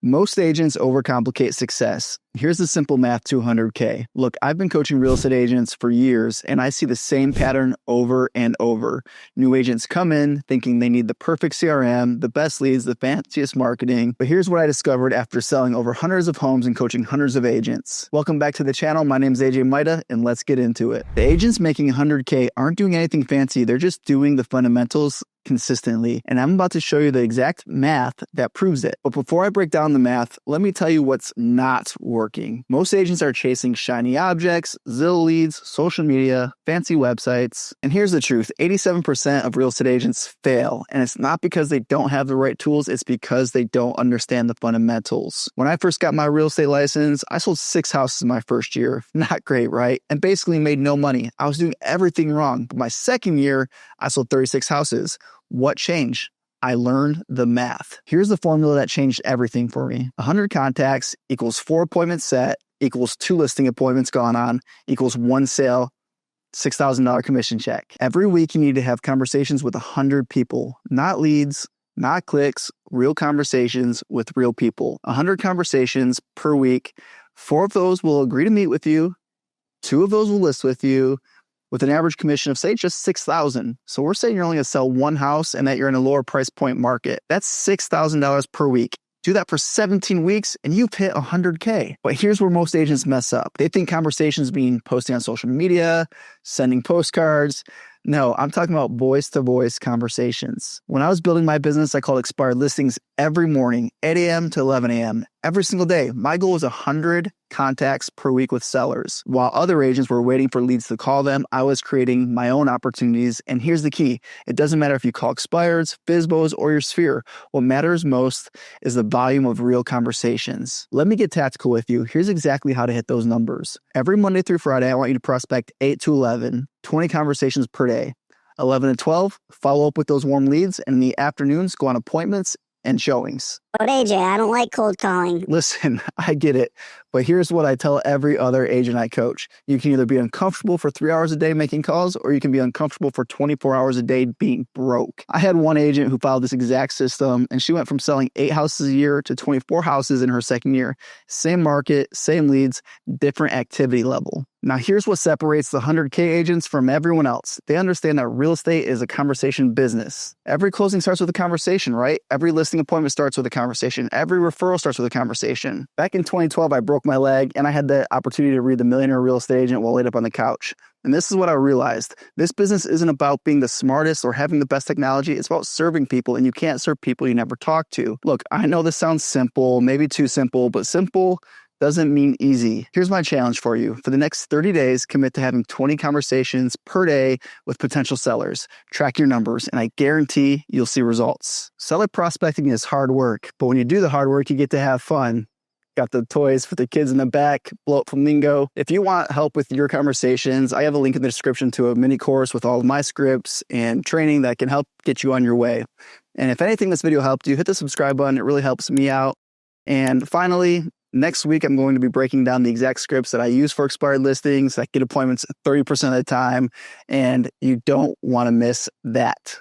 Most agents overcomplicate success. Here's the simple math to 100K. Look, I've been coaching real estate agents for years, and I see the same pattern over and over. New agents come in thinking they need the perfect CRM, the best leads, the fanciest marketing. But here's what I discovered after selling over hundreds of homes and coaching hundreds of agents. Welcome back to the channel. My name is Mida, and let's get into it. The agents making 100K aren't doing anything fancy. They're just doing the fundamentals consistently. And I'm about to show you the exact math that proves it. But before I break down the math, let me tell you what's not working. Most agents are chasing shiny objects, Zillow leads, social media, fancy websites. And here's the truth. 87% of real estate agents fail. And it's not because they don't have the right tools. It's because they don't understand the fundamentals. When I first got my real estate license, I sold 6 houses my first year. Not great, right? And basically made no money. I was doing everything wrong. But my second year, I sold 36 houses. What changed? I learned the math. Here's the formula that changed everything for me. 100 contacts equals 4 appointments set equals 2 listing appointments gone on equals 1 sale, $6,000 commission check. Every week you need to have conversations with 100 people, not leads, not clicks, real conversations with real people. 100 conversations per week. 4 of those will agree to meet with you. 2 of those will list with you, with an average commission of, say, just $6,000. So we're saying you're only going to sell 1 house and that you're in a lower price point market. That's $6,000 per week. Do that for 17 weeks and you've hit 100K. But here's where most agents mess up. They think conversations mean posting on social media, sending postcards. No, I'm talking about voice-to-voice conversations. When I was building my business, I called expired listings every morning, 8 a.m. to 11 a.m. every single day. My goal was 100 contacts per week with sellers. While other agents were waiting for leads to call them, I was creating my own opportunities. And here's the key. It doesn't matter if you call expireds, FSBOs, or your sphere. What matters most is the volume of real conversations. Let me get tactical with you. Here's exactly how to hit those numbers. Every Monday through Friday, I want you to prospect 8 to 11, 20 conversations per day. 11 to 12, follow up with those warm leads, and in the afternoons, go on appointments and showings. But AJ, I don't like cold calling. Listen, I get it, but here's what I tell every other agent I coach. You can either be uncomfortable for 3 hours a day making calls, or you can be uncomfortable for 24 hours a day being broke. I had one agent who followed this exact system, and she went from selling 8 houses a year to 24 houses in her second year. Same market, same leads, different activity level. Now, here's what separates the 100K agents from everyone else. They understand that real estate is a conversation business. Every closing starts with a conversation, right? Every listing appointment starts with a conversation. Every referral starts with a conversation. Back in 2012, I broke my leg and I had the opportunity to read The Millionaire Real Estate Agent while laid up on the couch. And this is what I realized. This business isn't about being the smartest or having the best technology. It's about serving people, and you can't serve people you never talk to. Look, I know this sounds simple, maybe too simple, but simple doesn't mean easy. Here's my challenge for you. For the next 30 days, commit to having 20 conversations per day with potential sellers. Track your numbers, and I guarantee you'll see results. Seller prospecting is hard work, but when you do the hard work, you get to have fun. Got the toys for the kids in the back, blow up flamingo. If you want help with your conversations, I have a link in the description to a mini course with all of my scripts and training that can help get you on your way. And if anything this video helped you, hit the subscribe button. It really helps me out. And finally, next week, I'm going to be breaking down the exact scripts that I use for expired listings that get appointments 30% of the time, and you don't want to miss that.